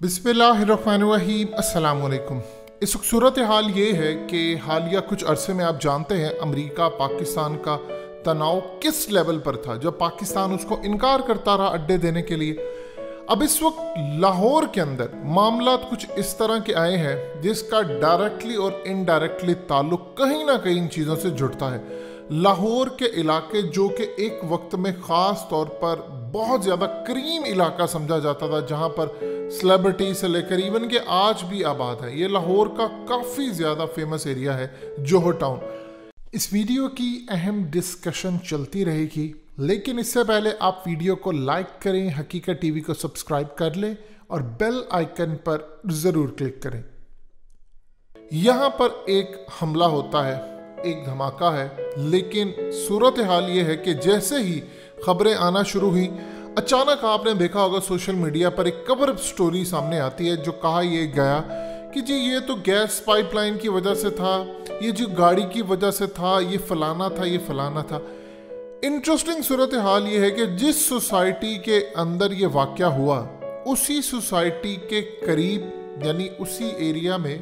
बिस्मिल्लाहिर्रहमानिर्रहीम, अस्सलाम वालेकुम। इस सूरत हाल ये है कि हालिया कुछ अरसे में आप जानते हैं अमेरिका पाकिस्तान का तनाव किस लेवल पर था, जब पाकिस्तान उसको इनकार करता रहा अड्डे देने के लिए। अब इस वक्त लाहौर के अंदर मामला कुछ इस तरह के आए हैं जिसका डायरेक्टली और इनडायरेक्टली ताल्लुक कहीं ना कहीं इन चीज़ों से जुड़ता है। लाहौर के इलाके जो कि एक वक्त में ख़ास तौर पर बहुत ज़्यादा क्रीम इलाका समझा जाता था, जहाँ पर सेलिब्रिटी से लेकर इवन के आज भी आबाद है, ये लाहौर का काफ़ी ज़्यादा फेमस एरिया है जोहर टाउन। इस वीडियो की अहम डिस्कशन चलती रहेगी, लेकिन इससे पहले आप वीडियो को लाइक करें, हकीकत टीवी को सब्सक्राइब कर लें और बेल आइकन पर ज़रूर क्लिक करें। यहाँ पर एक हमला होता है, एक धमाका है, लेकिन सूरत हाल ये है कि जैसे ही खबरें आना शुरू हुई, अचानक आपने देखा होगा सोशल मीडिया पर एक कवर स्टोरी सामने आती है जो कहा ये गया कि जी ये तो गैस पाइपलाइन की वजह से था, ये जो गाड़ी की वजह से था, ये फलाना था, ये फलाना था। इंटरेस्टिंग सूरत हाल ये है कि जिस सोसाइटी के अंदर ये वाक़या हुआ, उसी सोसाइटी के करीब यानी उसी एरिया में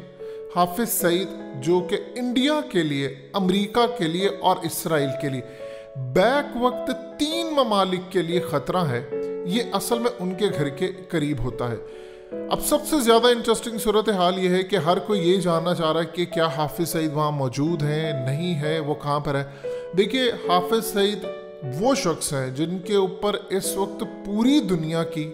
हाफिज सईद, जो कि इंडिया के लिए, अमेरिका के लिए और इसराइल के लिए बैक वक्त 3 ममालिक के लिए ख़तरा है, ये असल में उनके घर के करीब होता है। अब सबसे ज़्यादा इंटरेस्टिंग सूरत हाल ये है कि हर कोई ये जानना चाह रहा है कि क्या हाफिज सईद वहाँ मौजूद हैं, नहीं है, वो कहाँ पर है। देखिए, हाफिज सईद वो शख्स हैं जिनके ऊपर इस वक्त पूरी दुनिया की,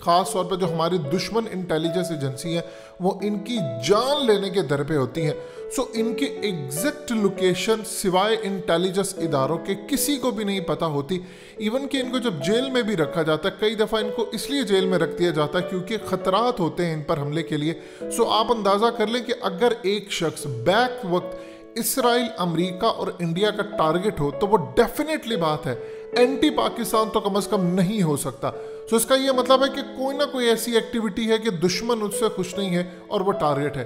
ख़ास तौर पर जो हमारी दुश्मन इंटेलिजेंस एजेंसी है, वो इनकी जान लेने के दर पे होती हैं। सो इनकी एग्जैक्ट लोकेशन सिवाय इंटेलिजेंस इदारों के किसी को भी नहीं पता होती। इवन कि इनको जब जेल में भी रखा जाता है, कई दफ़ा इनको इसलिए जेल में रख दिया जाता है क्योंकि ख़तरात होते हैं इन पर हमले के लिए। सो आप अंदाज़ा कर लें कि अगर एक शख्स बैक वक्त इसराइल, अमेरिका और इंडिया का टारगेट हो तो वो डेफिनेटली बात है एंटी पाकिस्तान तो कम से कम नहीं हो सकता। सो इसका ये मतलब है कि कोई ना कोई ऐसी एक्टिविटी है कि दुश्मन उससे खुश नहीं है और वो टारगेट है।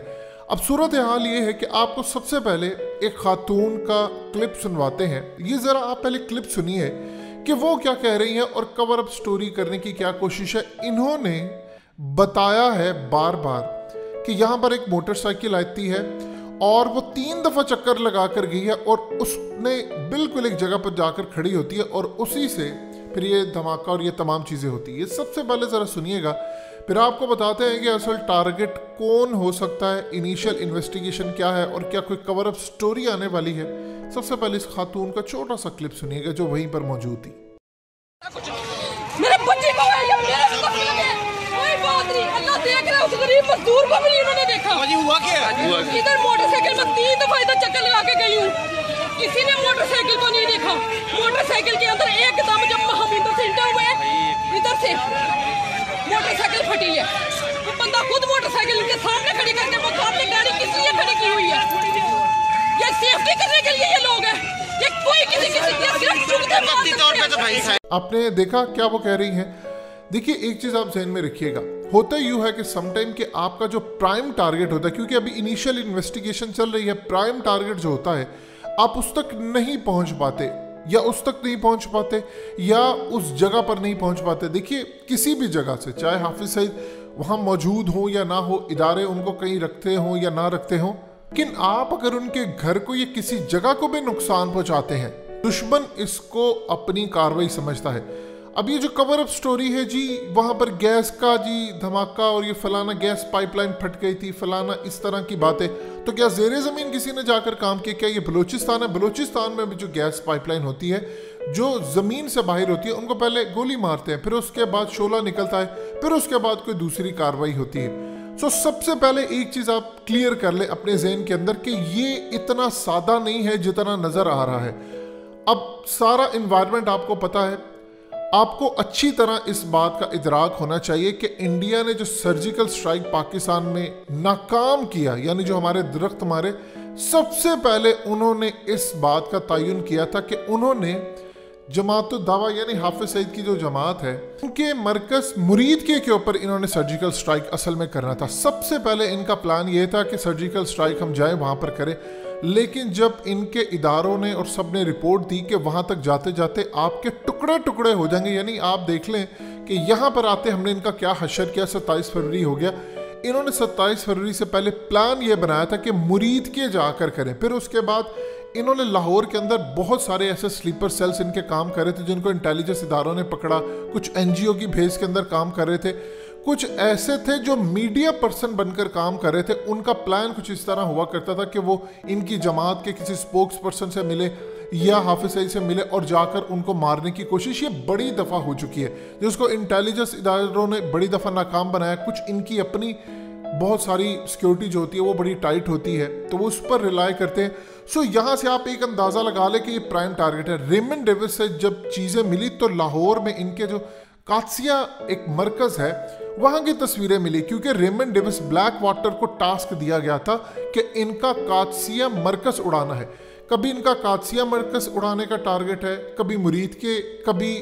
अब सूरत हाल ये है कि आपको सबसे पहले एक खातून का क्लिप सुनवाते हैं। ये ज़रा आप पहले क्लिप सुनिए कि वो क्या कह रही हैं और कवर अप स्टोरी करने की क्या कोशिश है। इन्होंने बताया है बार बार कि यहाँ पर एक मोटरसाइकिल आती है और वो 3 दफ़ा चक्कर लगा कर गई है और उसने बिल्कुल एक जगह पर जाकर खड़ी होती है और उसी से फिर ये धमाका और ये तमाम चीज़ें होती है। सबसे पहले ज़रा सुनिएगा, फिर आपको बताते हैं कि असल टारगेट कौन हो सकता है, इनिशियल इन्वेस्टिगेशन क्या है और क्या कोई कवर अप स्टोरी आने वाली है। सबसे पहले इस खातून का छोटा सा क्लिप सुनिएगा जो वहीं पर मौजूद थी। मेरे बच्चे को कोई बात नहीं, अल्लाह देख रहा है, उस गरीब मजदूर को भी इन्होंने देखा। हुआ क्या? इधर मोटरसाइकिल में 3 दफा इधर चक्कर लगा के गई हूँ, किसी ने मोटरसाइकिल को नहीं देखा। मोटरसाइकिल के अंदर एकदम जब हम इधर से इंटर हुए, इधर से मोटरसाइकिल फटी है। वो बंदा खुद मोटरसाइकिल के सामने खड़ी करके, वो सामने गाड़ी किस लिए खड़ी की हुई है? ये सेफ्टी करने के लिए ये लोग हैं, ये कोई किसी आपने देखा क्या वो कह रही हैं। देखिए, एक चीज़ आप ज़हन में रखिएगा, होता यूँ है कि समटाइम कि आपका जो प्राइम टारगेट होता है, क्योंकि अभी इनिशियल इन्वेस्टिगेशन चल रही है, प्राइम टारगेट जो होता है आप उस तक नहीं पहुंच पाते या उस तक नहीं पहुंच पाते या उस जगह पर नहीं पहुंच पाते। देखिए, किसी भी जगह से, चाहे हाफिज सईद वहाँ मौजूद हो या ना हो, इदारे उनको कहीं रखते हों या ना रखते हों, लेकिन आप अगर उनके घर को या किसी जगह को भी नुकसान पहुँचाते हैं, दुश्मन इसको अपनी कार्रवाई समझता है। अब ये जो कवर अप स्टोरी है जी, वहाँ पर गैस का जी धमाका और ये फलाना गैस पाइपलाइन फट गई थी, फलाना इस तरह की बातें, तो क्या ज़ेरे ज़मीन किसी ने जाकर काम किया? क्या ये बलूचिस्तान है? बलूचिस्तान में भी जो गैस पाइपलाइन होती है, जो ज़मीन से बाहर होती है, उनको पहले गोली मारते हैं, फिर उसके बाद शोला निकलता है, फिर उसके बाद कोई दूसरी कार्रवाई होती है। सो सबसे पहले एक चीज़ आप क्लियर कर लें अपने जहन के अंदर कि ये इतना सादा नहीं है जितना नज़र आ रहा है। अब सारा इन्वायरमेंट आपको पता है, आपको अच्छी तरह इस बात का इदराक होना चाहिए कि इंडिया ने जो सर्जिकल स्ट्राइक पाकिस्तान में नाकाम किया, यानी जो हमारे दरख्त मारे, सबसे पहले उन्होंने इस बात का तयन किया था कि उन्होंने जमात दावा यानी हाफिज सईद की जो जमात है, उनके मरकज मुरीद के ऊपर इन्होंने सर्जिकल स्ट्राइक असल में करना था। सबसे पहले इनका प्लान ये था कि सर्जिकल स्ट्राइक हम जाए वहाँ पर करें। लेकिन जब इनके इदारों ने और सब ने रिपोर्ट दी कि वहाँ तक जाते जाते आपके टुकड़े टुकड़े हो जाएंगे, यानी आप देख लें कि यहाँ पर आते हमने इनका क्या हशर किया। 27 फरवरी हो गया, इन्होंने 27 फरवरी से पहले प्लान ये बनाया था कि मुरीद के जाकर करें। फिर उसके बाद इन्होंने लाहौर के अंदर बहुत सारे ऐसे स्लीपर सेल्स इनके काम कर रहे थे जिनको इंटेलिजेंस इदारों ने पकड़ा, कुछ एनजीओ की भेज के अंदर काम कर रहे थे, कुछ ऐसे थे जो मीडिया पर्सन बनकर काम कर रहे थे। उनका प्लान कुछ इस तरह हुआ करता था कि वो इनकी जमात के किसी स्पोक्स पर्सन से मिले या हाफिज सईद से मिले और जाकर उनको मारने की कोशिश ये बड़ी दफ़ा हो चुकी है, जिसको इंटेलिजेंस इदारों ने बड़ी दफ़ा नाकाम बनाया। कुछ इनकी अपनी बहुत सारी सिक्योरिटी जो होती है वो बड़ी टाइट होती है, तो वो उस पर रिलाई करते हैं। सो यहाँ से आप एक अंदाज़ा लगा ले कि ये प्राइम टारगेट है। रेमंड डेविस से जब चीज़ें मिली तो लाहौर में इनके जो कादसिया एक मरकज़ है वहाँ की तस्वीरें मिली, क्योंकि रेमंड डेविस ब्लैक वाटर को टास्क दिया गया था कि इनका कादसिया मरकज़ उड़ाना है। कभी इनका कादसिया मरकज़ उड़ाने का टारगेट है, कभी मुरीद के, कभी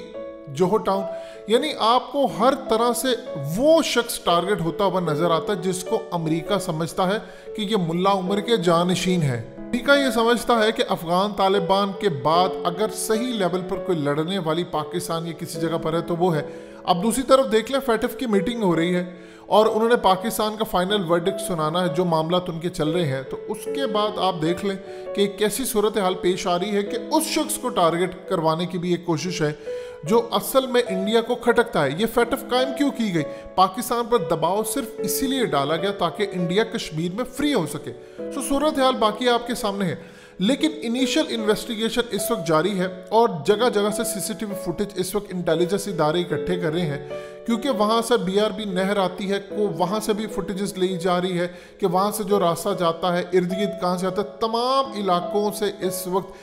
जोहो टाउन, यानी आपको हर तरह से वो शख्स टारगेट होता हुआ नजर आता है जिसको अमेरिका समझता है कि ये मुल्ला उमर के जानशीन है। अमेरिका ये समझता है कि अफगान तालिबान के बाद अगर सही लेवल पर कोई लड़ने वाली पाकिस्तान या किसी जगह पर है तो वो है। अब दूसरी तरफ देख लें, फैटफ की मीटिंग हो रही है और उन्होंने पाकिस्तान का फाइनल वर्डिक्ट सुनाना है जो मामला उनके चल रहे हैं। तो उसके बाद आप देख लें कि एक कैसी सूरत हाल पेश आ रही है कि उस शख्स को टारगेट करवाने की भी एक कोशिश है जो असल में इंडिया को खटकता है। ये फैटफ कायम क्यों की गई? पाकिस्तान पर दबाव सिर्फ इसीलिए डाला गया ताकि इंडिया कश्मीर में फ्री हो सके। सो सूरत हाल बाकी आपके सामने है, लेकिन इनिशियल इन्वेस्टिगेशन इस वक्त जारी है और जगह जगह से सीसीटीवी फुटेज इस वक्त इंटेलिजेंस इदारे इकट्ठे कर रहे हैं, क्योंकि वहाँ से BRB नहर आती है को वहाँ से भी फुटेजेस ली जा रही है कि वहाँ से जो रास्ता जाता है, इर्द गिर्द कहाँ से आता है, तमाम इलाकों से इस वक्त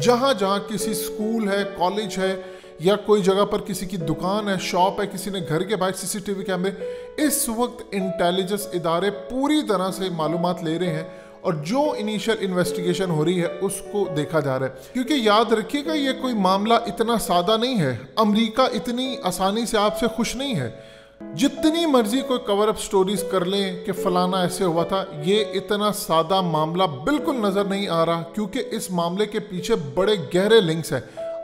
जहाँ जहाँ किसी स्कूल है, कॉलेज है या कोई जगह पर किसी की दुकान है, शॉप है, किसी ने घर के बाहर सीसीटीवी कैमरे, इस वक्त इंटेलिजेंस इदारे पूरी तरह से मालूमात ले रहे हैं और जो इनिशियल इन्वेस्टिगेशन हो रही है उसको देखा जा रहा है। क्योंकि याद रखिएगा ये कोई मामला इतना सादा नहीं है, अमेरिका इतनी आसानी से आपसे खुश नहीं है। जितनी मर्जी कोई कवर अप स्टोरीज कर लें कि फलाना ऐसे हुआ था, ये इतना सादा मामला बिल्कुल नजर नहीं आ रहा, क्योंकि इस मामले के पीछे बड़े गहरे लिंक्स हैं।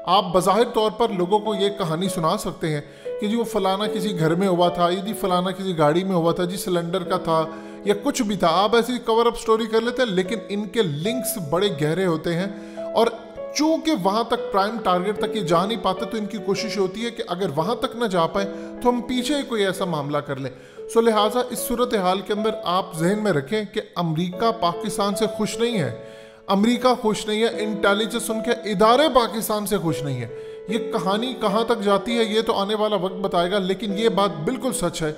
आप बज़ाहिर तौर पर लोगों को ये कहानी सुना सकते हैं कि जी वो फलाना किसी घर में हुआ था, यदि फलाना किसी गाड़ी में हुआ था, जी सिलेंडर का था या कुछ भी था, आप ऐसी कवर अप स्टोरी कर लेते हैं, लेकिन इनके लिंक्स बड़े गहरे होते हैं और चूंकि वहां तक प्राइम टारगेट तक ये जा नहीं पाते तो इनकी कोशिश होती है कि अगर वहां तक ना जा पाए तो हम पीछे ही कोई ऐसा मामला कर लें। सो लिहाजा इस सूरत हाल के अंदर आप जहन में रखें कि अमेरिका पाकिस्तान से खुश नहीं है, अमेरिका खुश नहीं है, इंटेलिजेंस उनके इदारे पाकिस्तान से खुश नहीं है। ये कहानी कहाँ तक जाती है ये तो आने वाला वक्त बताएगा, लेकिन ये बात बिल्कुल सच है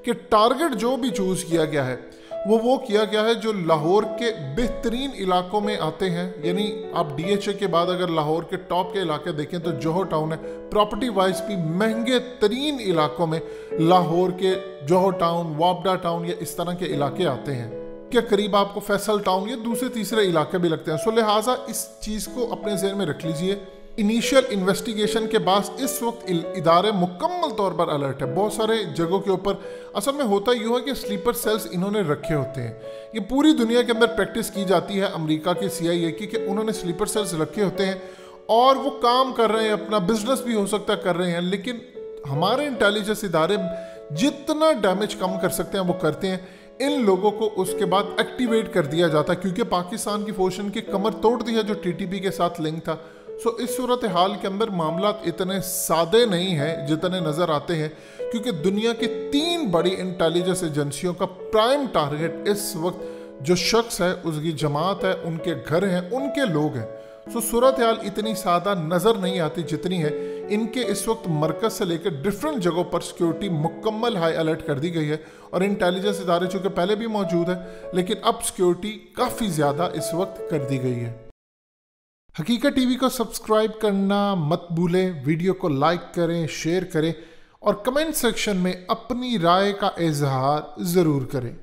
कि टारगेट जो भी चूज किया गया है वो किया गया है जो लाहौर के बेहतरीन इलाकों में आते हैं। यानी आप DHA के बाद अगर लाहौर के टॉप के इलाके देखें तो जोहो टाउन है, प्रॉपर्टी वाइज भी महंगे तरीन इलाकों में लाहौर के जोहो टाउन, वाबडा टाउन या इस तरह के इलाके आते हैं के करीब आपको फैसल टाउन या दूसरे तीसरे इलाके भी लगते हैं। सो लिहाजा इस चीज़ को अपने ज़हन में रख लीजिए। इनिशियल इन्वेस्टिगेशन के बाद इस वक्त इदारे मुकम्मल तौर पर अलर्ट है। बहुत सारे जगहों के ऊपर असल में होता यूँ है कि स्लीपर सेल्स इन्होंने रखे होते हैं। ये पूरी दुनिया के अंदर प्रैक्टिस की जाती है अमेरिका की CIA की कि उन्होंने स्लीपर सेल्स रखे होते हैं और वो काम कर रहे हैं, अपना बिजनेस भी हो सकता कर रहे हैं, लेकिन हमारे इंटेलिजेंस इदारे जितना डैमेज कम कर सकते हैं वो करते हैं। इन लोगों को उसके बाद एक्टिवेट कर दिया जाता है, क्योंकि पाकिस्तान की फौज की कमर तोड़ दी है जो TTP के साथ लिंक था। सो इस सूरत हाल के अंदर मामला इतने सादे नहीं हैं जितने नज़र आते हैं, क्योंकि दुनिया की 3 बड़ी इंटेलिजेंस एजेंसियों का प्राइम टारगेट इस वक्त जो शख्स है, उसकी जमात है, उनके घर हैं, उनके लोग हैं। सो सूरत हाल इतनी सादा नज़र नहीं आती जितनी है। इनके इस वक्त मरकज़ से लेकर डिफरेंट जगहों पर सिक्योरिटी मुकम्मल हाई अलर्ट कर दी गई है और इंटेलिजेंस इदारे चूँकि पहले भी मौजूद है, लेकिन अब सिक्योरिटी काफ़ी ज़्यादा इस वक्त कर दी गई है। हकीकत TV को सब्सक्राइब करना मत भूलें, वीडियो को लाइक करें, शेयर करें और कमेंट सेक्शन में अपनी राय का इजहार ज़रूर करें।